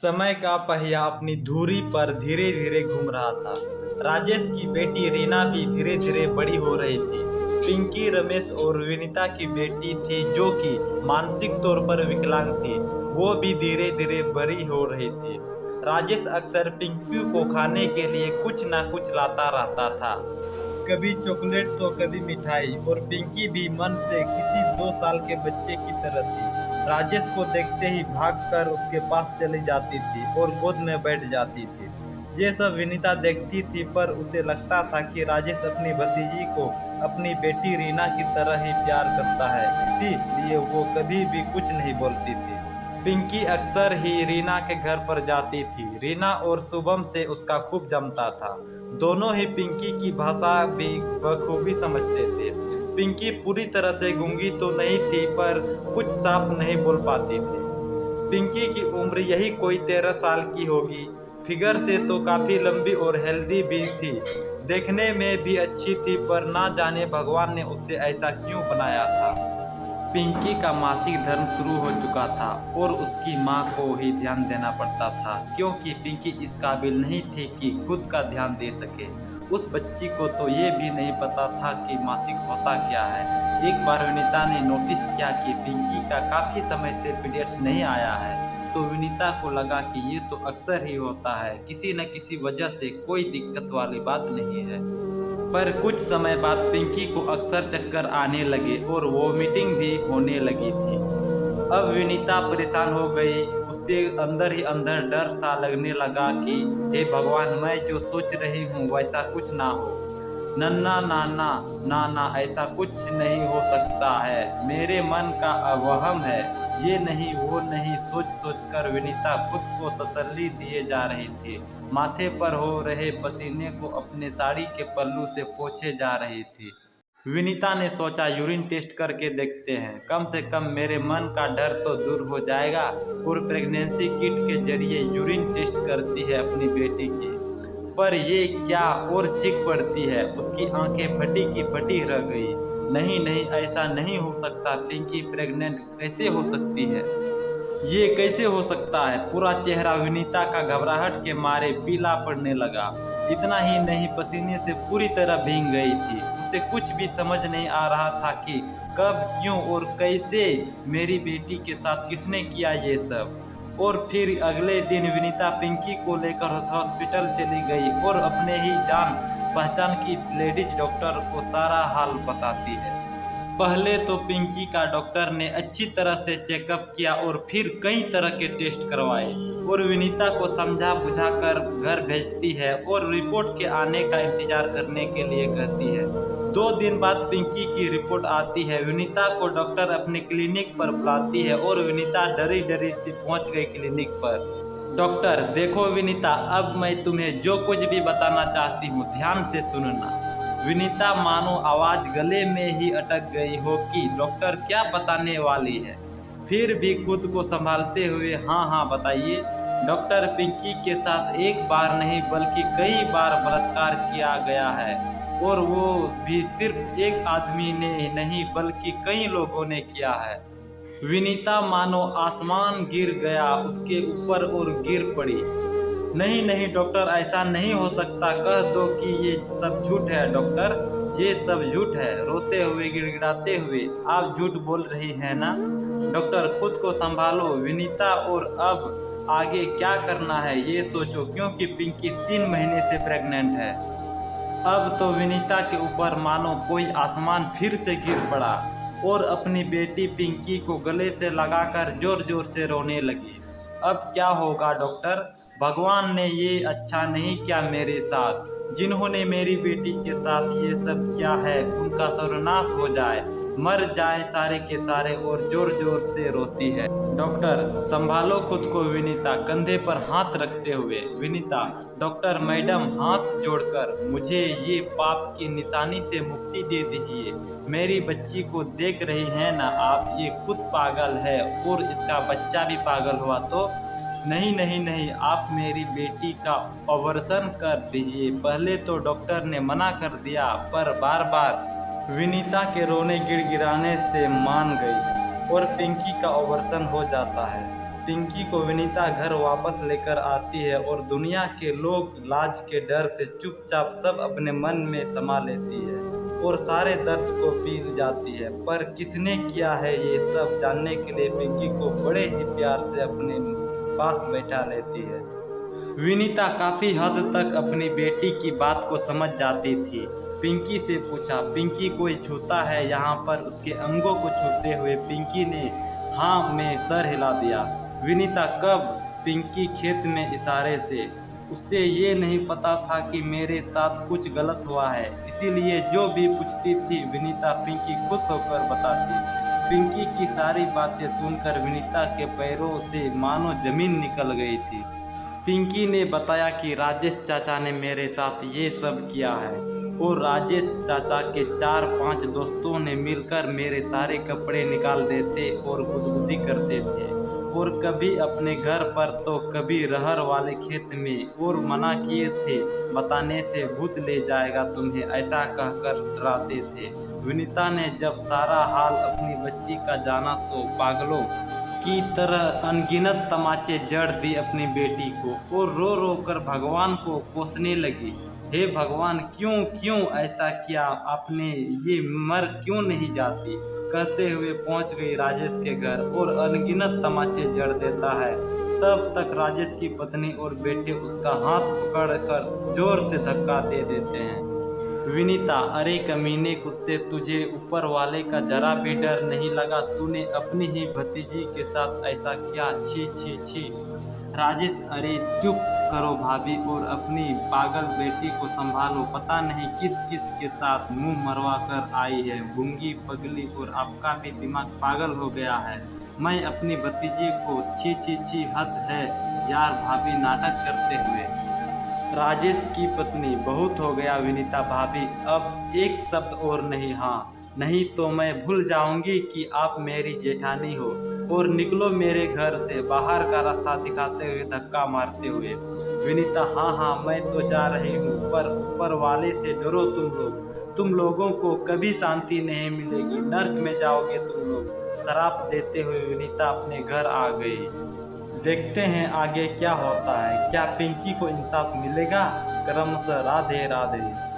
समय का पहिया अपनी धुरी पर धीरे धीरे घूम रहा था। राजेश की बेटी रीना भी धीरे धीरे बड़ी हो रही थी। पिंकी, रमेश और विनीता की बेटी थी जो कि मानसिक तौर पर विकलांग थी, वो भी धीरे धीरे बड़ी हो रही थी। राजेश अक्सर पिंकी को खाने के लिए कुछ ना कुछ लाता रहता था, कभी चॉकलेट तो कभी मिठाई, और पिंकी भी मन से किसी 2 साल के बच्चे की तरह थी। राजेश को देखते ही भागकर उसके पास चली जाती थी और गोद में बैठ जाती थी। ये सब विनीता देखती थी, पर उसे लगता था कि राजेश अपनी भतीजी को अपनी बेटी रीना की तरह ही प्यार करता है, इसीलिए वो कभी भी कुछ नहीं बोलती थी। पिंकी अक्सर ही रीना के घर पर जाती थी। रीना और शुभम से उसका खूब जमता था। दोनों ही पिंकी की भाषा भी बखूबी समझते थे। पिंकी पूरी तरह से गूंगी तो नहीं थी, पर कुछ साफ नहीं बोल पाती थी। पिंकी की उम्र यही कोई 13 साल की होगी। फिगर से तो काफी लंबी और हेल्दी भी थी, देखने में भी अच्छी थी, पर ना जाने भगवान ने उसे ऐसा क्यों बनाया था। पिंकी का मासिक धर्म शुरू हो चुका था और उसकी माँ को ही ध्यान देना पड़ता था, क्योंकि पिंकी इस काबिल नहीं थी कि खुद का ध्यान दे सके। उस बच्ची को तो ये भी नहीं पता था कि मासिक होता क्या है। एक बार विनीता ने नोटिस किया कि पिंकी का काफ़ी समय से पीरियड्स नहीं आया है, तो विनीता को लगा कि ये तो अक्सर ही होता है, किसी न किसी वजह से कोई दिक्कत वाली बात नहीं है। पर कुछ समय बाद पिंकी को अक्सर चक्कर आने लगे और वोमिटिंग भी होने लगी थी। अब विनीता परेशान हो गई। उससे अंदर ही अंदर डर सा लगने लगा कि हे भगवान, मैं जो सोच रही हूँ वैसा कुछ ना हो। नन्ना नाना नाना ऐसा कुछ नहीं हो सकता है, मेरे मन का अवहम है, ये नहीं वो नहीं सोच सोच कर विनीता खुद को तसल्ली दिए जा रही थी। माथे पर हो रहे पसीने को अपने साड़ी के पल्लू से पोंछे जा रही थी। विनीता ने सोचा यूरिन टेस्ट करके देखते हैं, कम से कम मेरे मन का डर तो दूर हो जाएगा। और प्रेगनेंसी किट के जरिए यूरिन टेस्ट करती है अपनी बेटी की। पर ये क्या, और चीख पड़ती है। उसकी आंखें फटी की फटी रह गई। नहीं नहीं, ऐसा नहीं हो सकता, पिंकी प्रेग्नेंट कैसे हो सकती है, ये कैसे हो सकता है। पूरा चेहरा विनीता का घबराहट के मारे पीला पड़ने लगा। इतना ही नहीं, पसीने से पूरी तरह भीग गई थी। उसे कुछ भी समझ नहीं आ रहा था कि कब, क्यों और कैसे मेरी बेटी के साथ किसने किया ये सब। और फिर अगले दिन विनीता पिंकी को लेकर हॉस्पिटल चली गई और अपने ही जान पहचान की लेडीज डॉक्टर को सारा हाल बताती है। पहले तो पिंकी का डॉक्टर ने अच्छी तरह से चेकअप किया और फिर कई तरह के टेस्ट करवाए और विनीता को समझा बुझाकर घर भेजती है और रिपोर्ट के आने का इंतजार करने के लिए कहती है। 2 दिन बाद पिंकी की रिपोर्ट आती है। विनीता को डॉक्टर अपने क्लिनिक पर बुलाती है और विनीता डरी डरी सी पहुंच गई क्लिनिक पर। डॉक्टर, देखो विनीता, अब मैं तुम्हें जो कुछ भी बताना चाहती हूँ ध्यान से सुनना। विनीता मानो आवाज गले में ही अटक गई हो कि डॉक्टर क्या बताने वाली है। फिर भी खुद को संभालते हुए हाँ हाँ बताइए। डॉक्टर, पिंकी के साथ एक बार नहीं बल्कि कई बार बलात्कार किया गया है, और वो भी सिर्फ एक आदमी ने नहीं बल्कि कई लोगों ने किया है। विनीता मानो आसमान गिर गया उसके ऊपर और गिर पड़ी। नहीं नहीं डॉक्टर, ऐसा नहीं हो सकता, कह दो कि ये सब झूठ है। डॉक्टर, ये सब झूठ है। रोते हुए गिड़गिड़ाते हुए आप झूठ बोल रही हैं ना। डॉक्टर, खुद को संभालो विनीता, और अब आगे क्या करना है ये सोचो, क्योंकि पिंकी 3 महीने से प्रेग्नेंट है। अब तो विनीता के ऊपर मानो कोई आसमान फिर से गिर पड़ा और अपनी बेटी पिंकी को गले से लगाकर जोर जोर से रोने लगी। अब क्या होगा डॉक्टर? भगवान ने ये अच्छा नहीं किया मेरे साथ। जिन्होंने मेरी बेटी के साथ ये सब किया है उनका सर्वनाश हो जाए, मर जाए सारे के सारे, और जोर जोर से रोती है। डॉक्टर, संभालो खुद को विनीता, कंधे पर हाथ रखते हुए। विनीता, डॉक्टर मैडम, हाथ जोड़कर मुझे ये पाप की निशानी से मुक्ति दे दीजिए। मेरी बच्ची को देख रही हैं ना आप, ये खुद पागल है और इसका बच्चा भी पागल हुआ तो। नहीं नहीं नहीं, आप मेरी बेटी का ऑपरेशन कर दीजिए। पहले तो डॉक्टर ने मना कर दिया, पर बार बार विनीता के रोने गिड़गिड़ाने से मान गई और पिंकी का ऑपरेशन हो जाता है। पिंकी को विनीता घर वापस लेकर आती है और दुनिया के लोग लाज के डर से चुपचाप सब अपने मन में समा लेती है और सारे दर्द को पी जाती है। पर किसने किया है ये सब जानने के लिए पिंकी को बड़े ही प्यार से अपने पास बैठा लेती है। विनीता काफी हद तक अपनी बेटी की बात को समझ जाती थी। पिंकी से पूछा, पिंकी कोई छूता है यहाँ पर? उसके अंगों को छूते हुए पिंकी ने हाँ में सर हिला दिया। विनीता कब? पिंकी खेत में इशारे से। उससे ये नहीं पता था कि मेरे साथ कुछ गलत हुआ है, इसीलिए जो भी पूछती थी विनीता पिंकी खुश होकर बताती। पिंकी की सारी बातें सुनकर विनीता के पैरों से मानो जमीन निकल गई थी। पिंकी ने बताया कि राजेश चाचा ने मेरे साथ ये सब किया है और राजेश चाचा के 4-5 दोस्तों ने मिलकर मेरे सारे कपड़े निकाल देते और गुदगुदी करते थे और कभी अपने घर पर तो कभी रहर वाले खेत में, और मना किए थे बताने से भूत ले जाएगा तुम्हें, ऐसा कहकर डराते थे। विनीता ने जब सारा हाल अपनी बच्ची का जाना तो पागलों की तरह अनगिनत तमाचे जड़ दी अपनी बेटी को और रो रो कर भगवान को कोसने लगी। हे भगवान, क्यों क्यों ऐसा किया आपने, ये मर क्यों नहीं जाती, कहते हुए पहुंच गई राजेश के घर और अनगिनत तमाचे जड़ देता है। तब तक राजेश की पत्नी और बेटे उसका हाथ पकड़कर जोर से धक्का दे देते हैं। विनीता, अरे कमीने कुत्ते, तुझे ऊपर वाले का जरा भी डर नहीं लगा? तूने अपनी ही भतीजी के साथ ऐसा किया? छी छी छी। राजेश, अरे चुप करो भाभी और अपनी पागल बेटी को संभालो, पता नहीं किस किस के साथ मुंह मरवा कर आई है, गूंगी पगली, और आपका भी दिमाग पागल हो गया है। मैं अपनी भतीजी को छी छी छी, हद है यार भाभी नाटक करते हुए। राजेश की पत्नी, बहुत हो गया विनीता भाभी, अब एक शब्द और नहीं, हाँ नहीं तो मैं भूल जाऊंगी कि आप मेरी जेठानी हो, और निकलो मेरे घर से, बाहर का रास्ता दिखाते हुए धक्का मारते हुए। विनीता, हाँ हाँ मैं तो जा रही हूँ, पर ऊपर वाले से डरो तुम लोगों को कभी शांति नहीं मिलेगी, नर्क में जाओगे तुम लोग, शराप देते हुए विनीता अपने घर आ गई। देखते हैं आगे क्या होता है, क्या पिंकी को इंसाफ मिलेगा? क्रमशः राधे राधे।